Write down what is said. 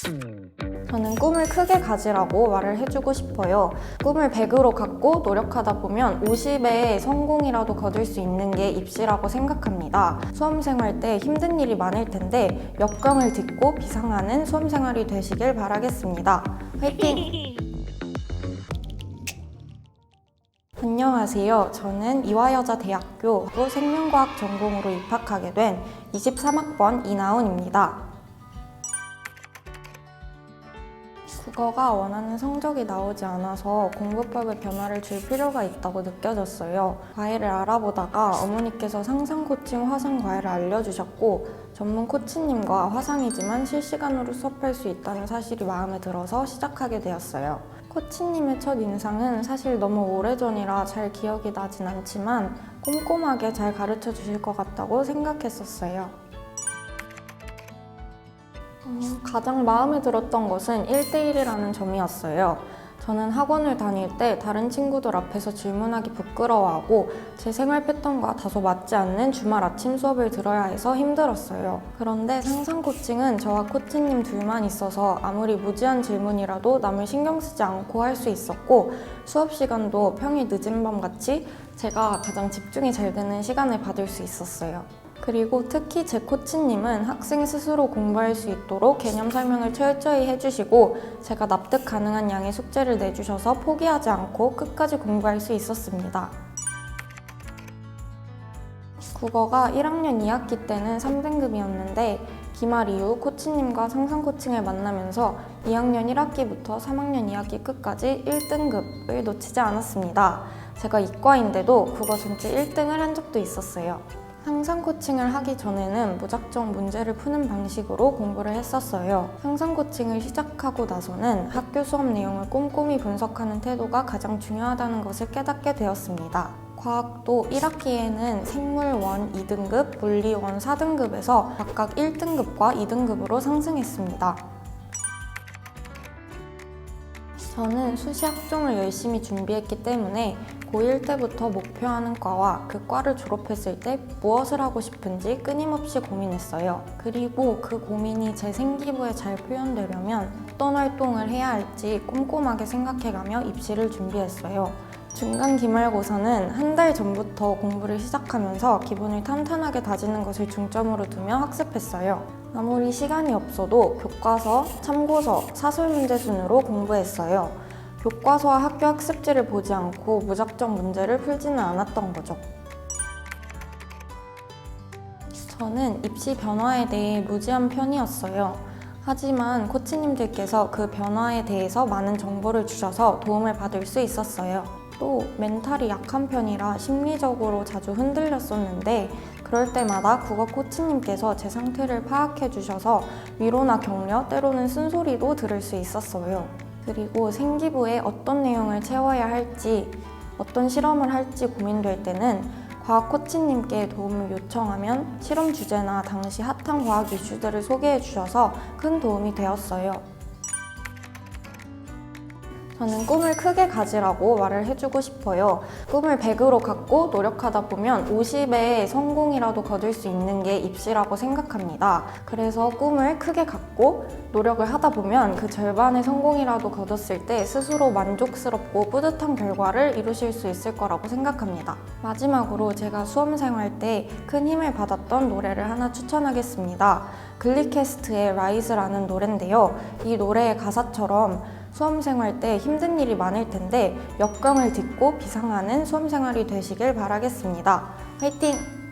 저는 꿈을 크게 가지라고 말을 해주고 싶어요. 꿈을 100으로 갖고 노력하다 보면 50의 성공이라도 거둘 수 있는 게 입시라고 생각합니다. 수험생활 때 힘든 일이 많을 텐데 역경을 딛고 비상하는 수험생활이 되시길 바라겠습니다. 화이팅! 안녕하세요. 저는 이화여자대학교 생명과학 전공으로 입학하게 된 23학번 이나은입니다. 국어가 원하는 성적이 나오지 않아서 공부법에 변화를 줄 필요가 있다고 느껴졌어요. 과외를 알아보다가 어머니께서 상상 코칭 화상 과외를 알려주셨고 전문 코치님과 화상이지만 실시간으로 수업할 수 있다는 사실이 마음에 들어서 시작하게 되었어요. 코치님의 첫 인상은 사실 너무 오래전이라 잘 기억이 나진 않지만 꼼꼼하게 잘 가르쳐 주실 것 같다고 생각했었어요. 가장 마음에 들었던 것은 1대1이라는 점이었어요. 저는 학원을 다닐 때 다른 친구들 앞에서 질문하기 부끄러워하고 제 생활 패턴과 다소 맞지 않는 주말 아침 수업을 들어야 해서 힘들었어요. 그런데 상상 코칭은 저와 코치님 둘만 있어서 아무리 무지한 질문이라도 남을 신경 쓰지 않고 할 수 있었고 수업 시간도 평일 늦은 밤 같이 제가 가장 집중이 잘 되는 시간을 받을 수 있었어요. 그리고 특히 제 코치님은 학생 스스로 공부할 수 있도록 개념 설명을 철저히 해주시고 제가 납득 가능한 양의 숙제를 내주셔서 포기하지 않고 끝까지 공부할 수 있었습니다. 국어가 1학년 2학기 때는 3등급이었는데 기말 이후 코치님과 상상 코칭을 만나면서 2학년 1학기부터 3학년 2학기 끝까지 1등급을 놓치지 않았습니다. 제가 이과인데도 국어 전체 1등을 한 적도 있었어요. 상상 코칭을 하기 전에는 무작정 문제를 푸는 방식으로 공부를 했었어요. 상상 코칭을 시작하고 나서는 학교 수업 내용을 꼼꼼히 분석하는 태도가 가장 중요하다는 것을 깨닫게 되었습니다. 과학도 1학기에는 생물 1 2등급, 물리 1 4등급에서 각각 1등급과 2등급으로 상승했습니다. 저는 수시 학종을 열심히 준비했기 때문에 고1 때부터 목표하는 과와 그 과를 졸업했을 때 무엇을 하고 싶은지 끊임없이 고민했어요. 그리고 그 고민이 제 생기부에 잘 표현되려면 어떤 활동을 해야 할지 꼼꼼하게 생각해가며 입시를 준비했어요. 중간 기말고사는 한 달 전부터 공부를 시작하면서 기분을 탄탄하게 다지는 것을 중점으로 두며 학습했어요. 아무리 시간이 없어도 교과서, 참고서, 사설 문제 순으로 공부했어요. 교과서와 학교 학습지를 보지 않고 무작정 문제를 풀지는 않았던 거죠. 저는 입시 변화에 대해 무지한 편이었어요. 하지만 코치님들께서 그 변화에 대해서 많은 정보를 주셔서 도움을 받을 수 있었어요. 또 멘탈이 약한 편이라 심리적으로 자주 흔들렸었는데 그럴 때마다 국어 코치님께서 제 상태를 파악해 주셔서 위로나 격려, 때로는 쓴소리도 들을 수 있었어요. 그리고 생기부에 어떤 내용을 채워야 할지, 어떤 실험을 할지 고민될 때는 과학 코치님께 도움을 요청하면 실험 주제나 당시 핫한 과학 이슈들을 소개해 주셔서 큰 도움이 되었어요. 저는 꿈을 크게 가지라고 말을 해주고 싶어요. 꿈을 100으로 갖고 노력하다 보면 50의 성공이라도 거둘 수 있는 게 입시라고 생각합니다. 그래서 꿈을 크게 갖고 노력을 하다 보면 그 절반의 성공이라도 거뒀을 때 스스로 만족스럽고 뿌듯한 결과를 이루실 수 있을 거라고 생각합니다. 마지막으로 제가 수험생활 때 큰 힘을 받았던 노래를 하나 추천하겠습니다. 글리캐스트의 Rise라는 노래인데요. 이 노래의 가사처럼 수험생활 때 힘든 일이 많을 텐데 역경을 딛고 비상하는 수험생활이 되시길 바라겠습니다. 화이팅!